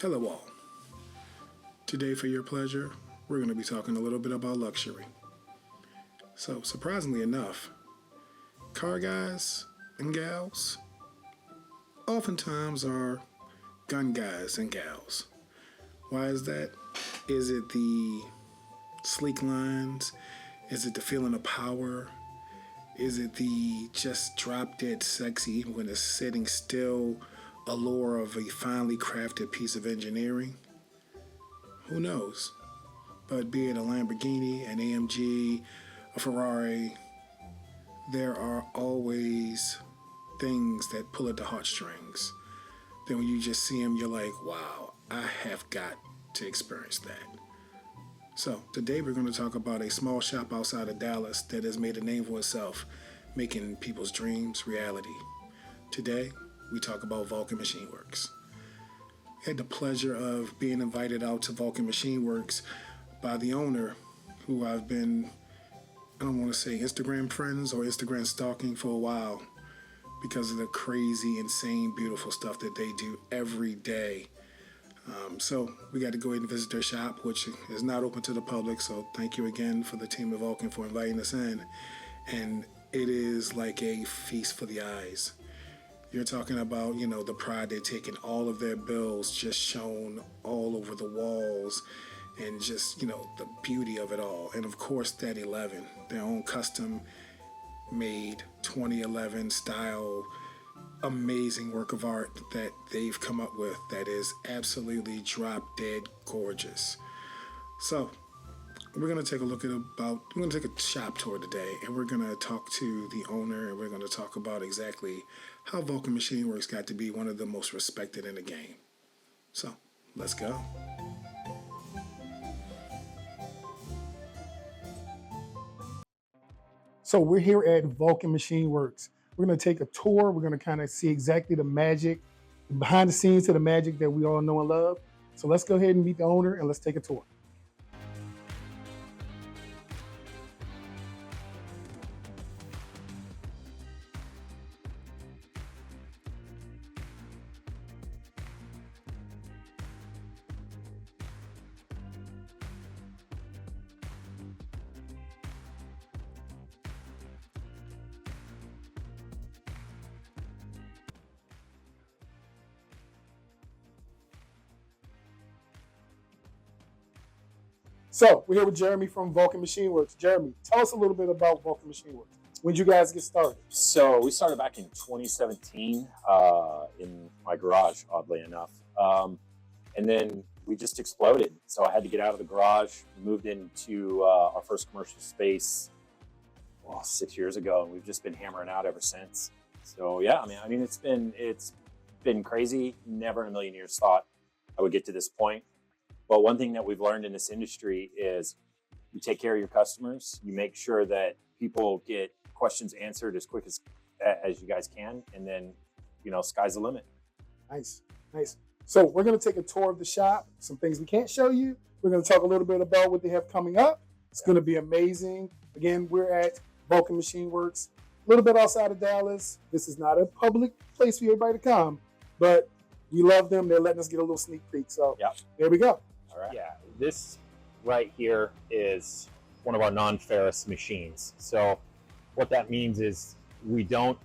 Hello all. Today for your pleasure, we're going to be talking a little bit about luxury. So surprisingly enough, car guys and gals oftentimes are gun guys and gals. Why is that? Is it the sleek lines? Is it the feeling of power? Is it the just drop dead sexy even when it's sitting still allure of a finely crafted piece of engineering? Who knows? But be it a Lamborghini, an AMG, a Ferrari, there are always things that pull at the heartstrings. Then when you just see them, you're like, wow, I have got to experience that. So today we're going to talk about a small shop outside of Dallas that has made a name for itself, making people's dreams reality. Today we talk about Vulcan Machine Werks. I had the pleasure of being invited out to Vulcan Machine Werks by the owner, who I've been, I don't want to say Instagram friends or Instagram stalking for a while because of the crazy, insane, beautiful stuff that they do every day. So we got to go ahead and visit their shop, which is not open to the public. So thank you again for the team of Vulcan for inviting us in. And it is like a feast for the eyes. You're talking about, the pride they take in all of their bills just shown all over the walls and just, the beauty of it all. And of course, that 11, their own custom made 2011 style amazing work of art that they've come up with that is absolutely drop dead gorgeous. So we're going to take a look at we're going to take a shop tour today, and we're going to talk to the owner, and we're going to talk about exactly how Vulcan Machine Werks got to be one of the most respected in the game. So let's go. So we're here at Vulcan Machine Werks. We're going to take a tour. We're going to kind of see exactly the magic, behind the scenes to the magic that we all know and love. So let's go ahead and meet the owner and let's take a tour. So we're here with Jeremy from Vulcan Machine Werks. Jeremy, tell us a little bit about Vulcan Machine Werks. When did you guys get started? So we started back in 2017 in my garage, oddly enough. And then we just exploded. So I had to get out of the garage, moved into our first commercial space 6 years ago, and we've just been hammering out ever since. So yeah, I mean it's been crazy. Never in a million years thought I would get to this point. But one thing that we've learned in this industry is you take care of your customers. You make sure that people get questions answered as quick as you guys can. And then, sky's the limit. Nice. So we're going to take a tour of the shop. Some things we can't show you. We're going to talk a little bit about what they have coming up. It's going to be amazing. Again, we're at Vulcan Machine Werks, a little bit outside of Dallas. This is not a public place for everybody to come, but we love them. They're letting us get a little sneak peek. So There we go. All right. Yeah, this right here is one of our non-ferrous machines. So what that means is we don't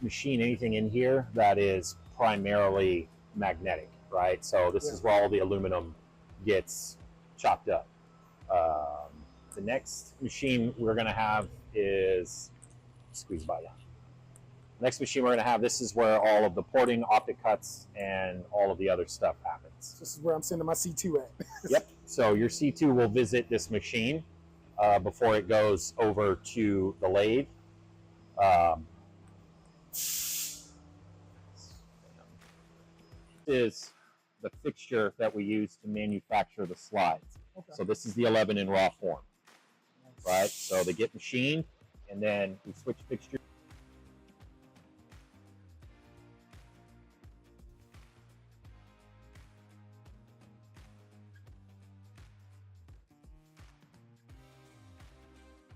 machine anything in here that is primarily magnetic, right? So this is where all the aluminum gets chopped up. The next machine we're going to have is, squeeze by down. Next machine we're going to have, this is where all of the porting, optic cuts, and all of the other stuff happens. This is where I'm sending my C2 at. Yep. So your C2 will visit this machine before it goes over to the lathe. Is the fixture that we use to manufacture the slides. Okay. So this is the 11 in raw form, right? So they get machined, and then we switch fixture.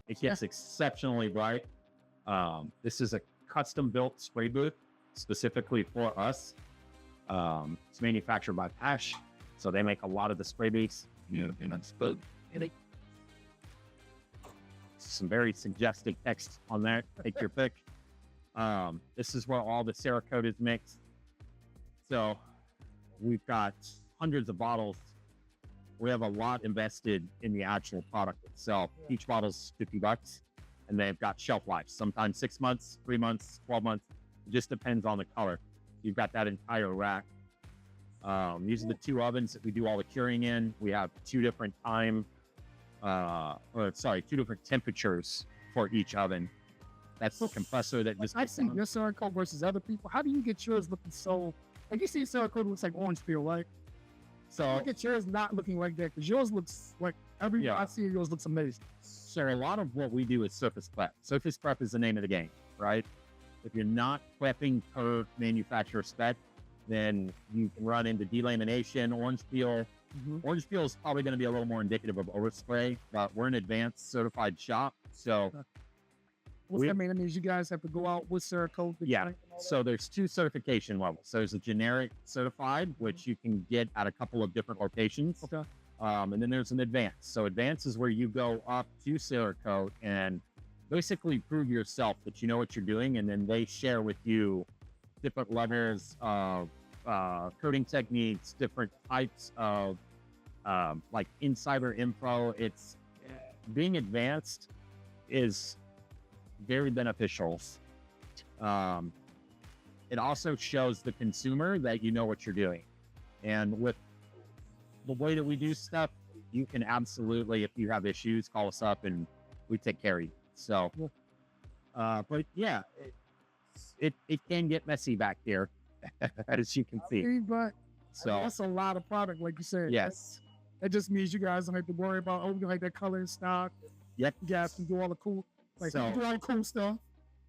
It gets exceptionally bright. This is a custom built spray booth specifically for us. It's manufactured by Pash, so they make a lot of the spray base. Yeah, and that's but Some very suggestive text on there. Take your pick. This is where all the Cerakote is mixed. So we've got hundreds of bottles. We have a lot invested in the actual product itself. Each bottle's $50, and they've got shelf life. Sometimes 6 months, 3 months, 12 months. It just depends on the color. You've got that entire rack. These are the 2 ovens that we do all the curing in. We have 2 different two different temperatures for each oven. That's the compressor that just. I see your Cerakote versus other people. How do you get yours looking so? Like you see, Cerakote looks like orange peel, right? So look at yours not looking like that because yours looks like I see yours looks amazing. So a lot of what we do is surface prep. Surface prep is the name of the game, right? If you're not prepping per manufacturer spec, then you can run into delamination, orange peel. Orange peel is probably going to be a little more indicative of overspray, but we're an advanced certified shop. So what's that mean? That means you guys have to go out with Cerakote. Yeah. So there's 2 certification levels. There's a generic certified, which you can get at a couple of different locations. Okay. And then there's an advanced. So advanced is where you go up to Cerakote and basically prove yourself that you know what you're doing. And then they share with you different levels of coating techniques, different types of like insider info. It's being advanced is very beneficial. It also shows the consumer that you know what you're doing. And with the way that we do stuff, you can absolutely, if you have issues, call us up and we take care of you. So, but yeah, it can get messy back here, as you can see. But So that's a lot of product, like you said. yes, That just means you guys don't have to worry about, oh, we like that color in stock. Yep. You guys can do all the cool, like, So- you do all the cool stuff.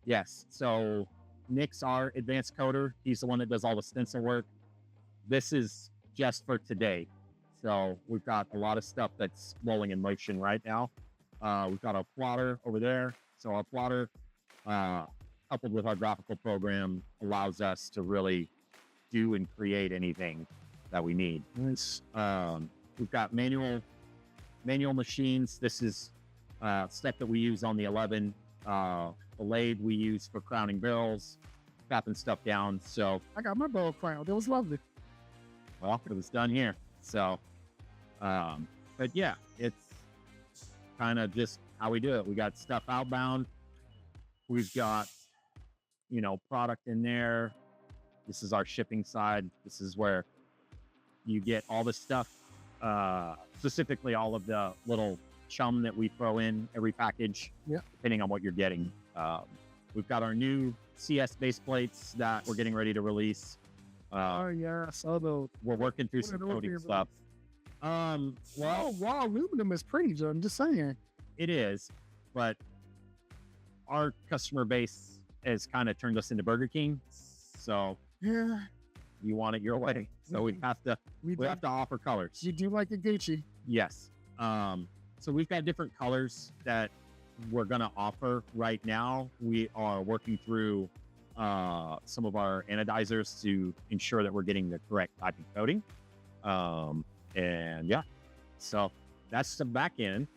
yes. So Nick's our advanced coder. He's the one that does all the stencil work. This is just for today. So we've got a lot of stuff that's rolling in motion right now. We've got our plotter over there. So our plotter, coupled with our graphical program, allows us to really do and create anything that we need. We've got manual machines. This is stuff that we use on the 11. The lathe we use for crowning barrels, tapping stuff down. So, I got my barrel crowned. It was lovely. well, it was done here. So, but yeah, it's kind of just how we do it. We got stuff outbound. We've got, product in there. This is our shipping side. This is where you get all the stuff, specifically all of the little chum that we throw in every package, depending on what you're getting. We've got our new CS base plates that we're getting ready to release. Oh, yeah, I saw those. We're working through What are some those coating being stuff. Well, Well, raw aluminum is pretty, Joe. I'm just saying. it is, but our customer base has kind of turned us into Burger King. So Yeah, you want it your way. So we have to offer colors. You do like a Gucci. Yes. So we've got different colors that we're going to offer right now. We are working through some of our anodizers to ensure that we're getting the correct type of coating. And yeah, so that's the back end.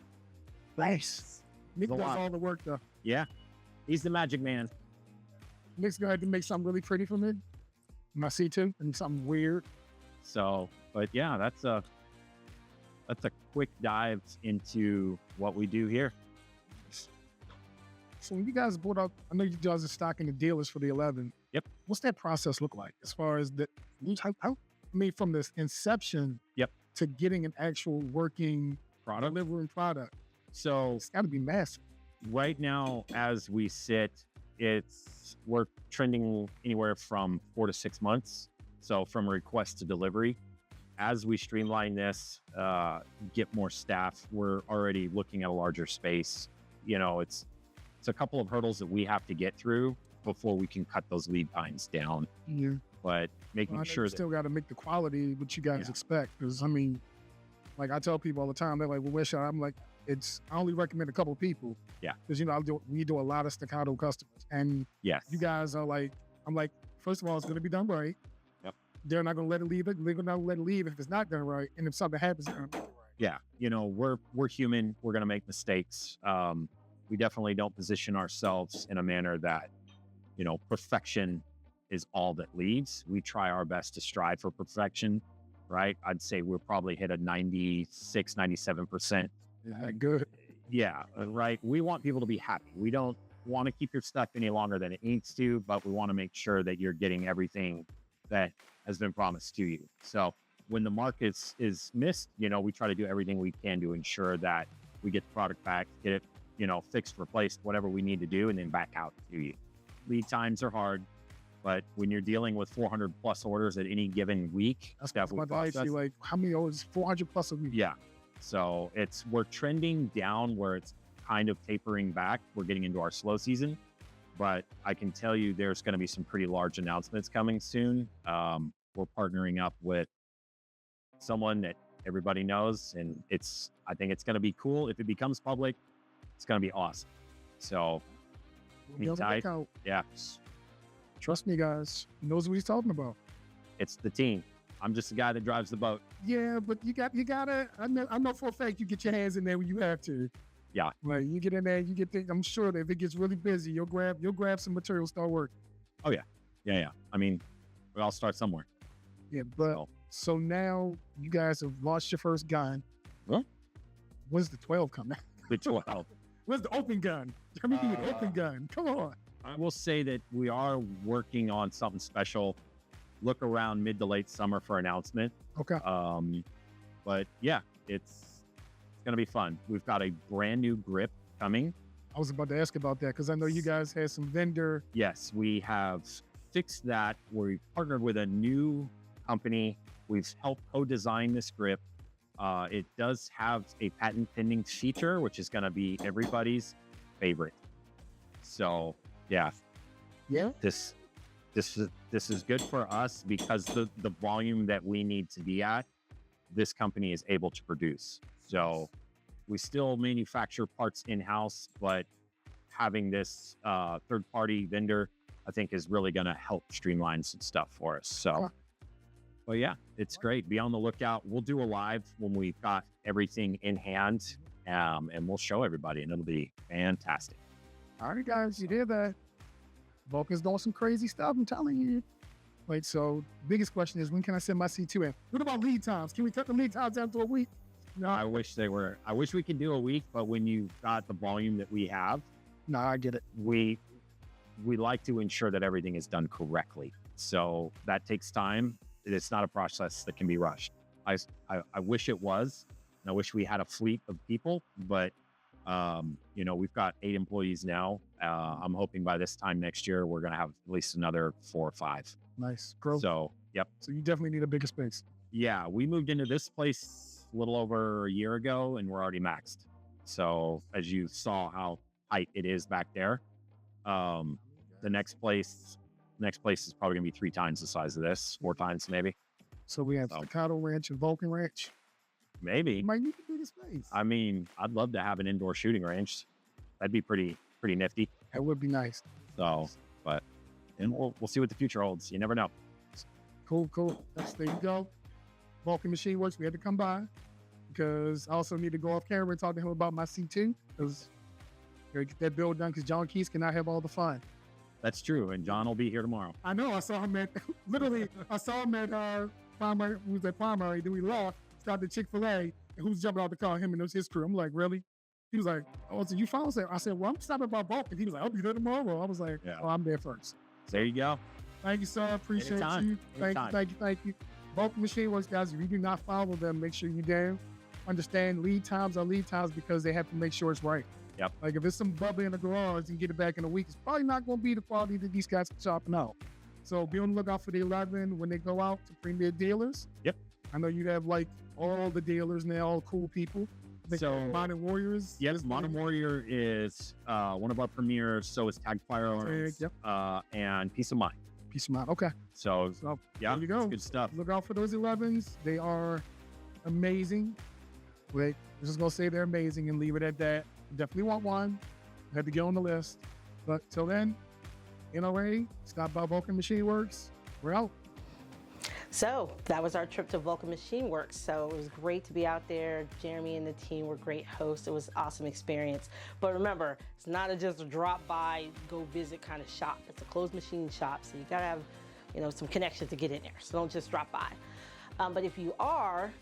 Nice. Nick There's a does lot. all the work, though. Yeah, he's the magic man. Nick's going to have to make something really pretty for me. My C2 and something weird. So, but yeah, that's a quick dive into what we do here. So when you guys bought out, I know you guys are stocking the dealers for the 11. Yep. What's that process look like as far as from this inception Yep. to getting an actual working Product. delivering product? So It's got to be massive. right now, as we sit, we're trending anywhere from 4 to 6 months. So from request to delivery. As we streamline this, get more staff, we're already looking at a larger space. It's a couple of hurdles that we have to get through before we can cut those lead times down. Yeah. But making I know sure you that still got to make the quality what you guys Yeah. expect. Because like I tell people all the time, they're like, "Well, where should I?" I'm like, I only recommend a couple of people. Yeah. Because we do a lot of staccato customers, and yes, you guys are like, I'm like, first of all, it's going to be done right. Yep. they're not going to let it leave. They're going to let it leave if it's not done right. And if something happens, they're going to make it right. Yeah, you know, we're human. We're gonna make mistakes. We definitely don't position ourselves in a manner that, you know, perfection is all that leads. We try our best to strive for perfection, right? I'd say we'll probably hit a 96, 97%. Yeah, good. Yeah, right. We want people to be happy. We don't want to keep your stuff any longer than it needs to, but we want to make sure that you're getting everything that has been promised to you. So when the mark is missed, you know, we try to do everything we can to ensure that we get the product back, get it, you know, fixed, replaced, whatever we need to do, and then back out to you. Lead times are hard, but when you're dealing with 400 plus orders at any given week, That's my advice. Like, how many orders? 400 plus a week. Yeah. So we're trending down where it's kind of tapering back. We're getting into our slow season, but I can tell you there's going to be some pretty large announcements coming soon. We're partnering up with someone that everybody knows, and I think it's going to be cool. If it becomes public, it's going to be awesome. So hang tight. Yeah. Trust me, guys. He knows what he's talking about. It's the team. I'm just the guy that drives the boat. Yeah, but you gotta. I know for a fact you get your hands in there when you have to. Yeah. Like you get in there, you get things. I'm sure that if it gets really busy, you'll grab some material, start working. Oh yeah. Yeah. I mean, we all start somewhere. Yeah, but so now you guys have launched your first gun. Huh? When's the 12 coming? The 12. Where's the open gun? Tell me the open gun. Come on. I will say that we are working on something special. Look around mid to late summer for announcement. Okay. But yeah, it's gonna be fun. We've got a brand new grip coming. I was about to ask about that because I know you guys had some vendor. Yes, we have fixed that. We've partnered with a new company. We've helped co-design this grip. It does have a patent pending feature, which is going to be everybody's favorite. So yeah, this is good for us because the volume that we need to be at, this company is able to produce. So we still manufacture parts in-house, but having this third-party vendor, I think, is really going to help streamline some stuff for us. So, but yeah, it's great. Be on the lookout. We'll do a live when we've got everything in hand, and we'll show everybody, and it'll be fantastic. All right, guys, you did that. Vulcan's doing some crazy stuff, I'm telling you. Wait, so biggest question is, when can I send my C2 in? What about lead times? Can we cut the lead times down to a week? No, I wish we could do a week, but when you've got the volume that we have, no, I get it. We like to ensure that everything is done correctly. So that takes time. It's not a process that can be rushed. I wish it was, and I wish we had a fleet of people, but you know, we've got 8 employees now. I'm hoping by this time next year, we're going to have at least another 4 or 5. Nice growth. So, yep. So you definitely need a bigger space. Yeah, we moved into this place a little over a year ago, and we're already maxed. So as you saw how tight it is back there, the next place is probably gonna be 3 times the size of this, 4 times maybe. So we have Cerakote Ranch and Vulcan Ranch. Maybe. You might need a bigger space. I mean, I'd love to have an indoor shooting range. That'd be pretty nifty. That would be nice. So, and we'll see what the future holds. You never know. Cool. There you go. Vulcan Machine Werks. We had to come by because I also need to go off camera and talk to him about my C2 because get that build done because John Keys cannot have all the fun. That's true, and John will be here tomorrow. I know. I saw him at Primary. We was at Primary. Then we left, stopped at Chick-fil-A, and who's jumping out the car? Him and his crew. I'm like, really? He was like, oh, so you found us? I said, well, I'm stopping by Vulcan. He was like, I'll be there tomorrow. I was like, oh, I'm there first. There you go. Thank you, sir. Appreciate you. Thank you. Vulcan Machine Werks, guys. If you do not follow them, make sure you do. Understand lead times are lead times because they have to make sure it's right. Yep. Like if it's some bubble in the garage and get it back in a week, it's probably not going to be the quality that these guys can chopping out. So be on the lookout for the 11 when they go out to premier dealers. Yep. I know you have like all the dealers now, all cool people. So Modern Warriors. Yes, Modern Warrior is one of our premiers. So is Tag Firearms. Yep. And Peace of Mind. Peace of Mind. Okay. So yeah, there you go. Good stuff. Look out for those 11s. They are amazing. Wait, I'm just gonna say they're amazing and leave it at that. Definitely want one. Had to get on the list. But till then, NRA, stop by Vulcan Machine Werks. We're out. So that was our trip to Vulcan Machine Werks. So it was great to be out there. Jeremy and the team were great hosts. It was an awesome experience. But remember, it's not just a drop by, go visit kind of shop. It's a closed machine shop, so you gotta have, you know, some connection to get in there. So don't just drop by. But if you are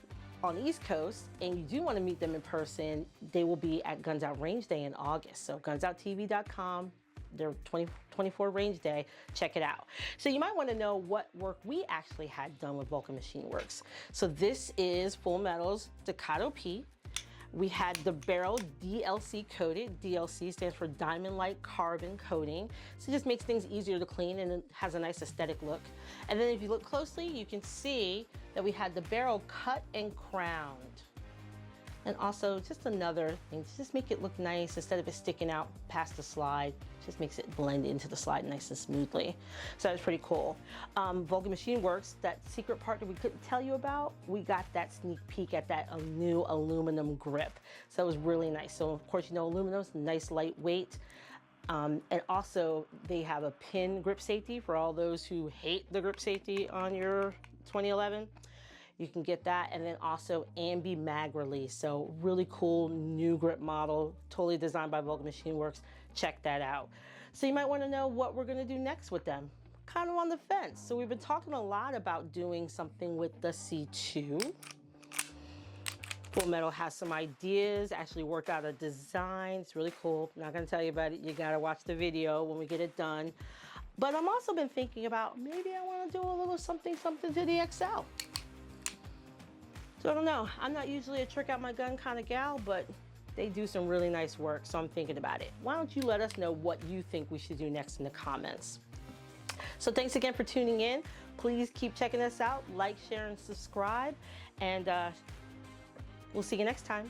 on the East Coast and you do want to meet them in person, they will be at Guns Out Range Day in August. So gunsoutTV.com. Their 2024 range day, check it out. So you might want to know what work we actually had done with Vulcan Machine Werks. So this is Full Metal's Staccato P. We had the barrel DLC coated. DLC stands for Diamond Light Carbon Coating. So it just makes things easier to clean and it has a nice aesthetic look. And then if you look closely, you can see that we had the barrel cut and crowned. And also just another thing, to just make it look nice instead of it sticking out past the slide, just makes it blend into the slide nice and smoothly. So that was pretty cool. Vulcan Machine Werks, that secret part that we couldn't tell you about, we got that sneak peek at that new aluminum grip. So it was really nice. So of course, you know, aluminum's nice, lightweight. And also they have a pin grip safety for all those who hate the grip safety on your 2011. You can get that, and then also ambi mag release. So really cool new grip model, totally designed by Vulcan Machine Werks. Check that out. So you might want to know what we're going to do next with them. Kind of on the fence. So we've been talking a lot about doing something with the C2. Full Metal has some ideas, actually worked out a design. It's really cool. I'm not going to tell you about it. You got to watch the video when we get it done. But I've also been thinking about maybe I want to do a little something to the XL. So I don't know, I'm not usually a trick out my gun kind of gal, but they do some really nice work, so I'm thinking about it. Why don't you let us know what you think we should do next in the comments? So thanks again for tuning in. Please keep checking us out, like, share, and subscribe, and we'll see you next time.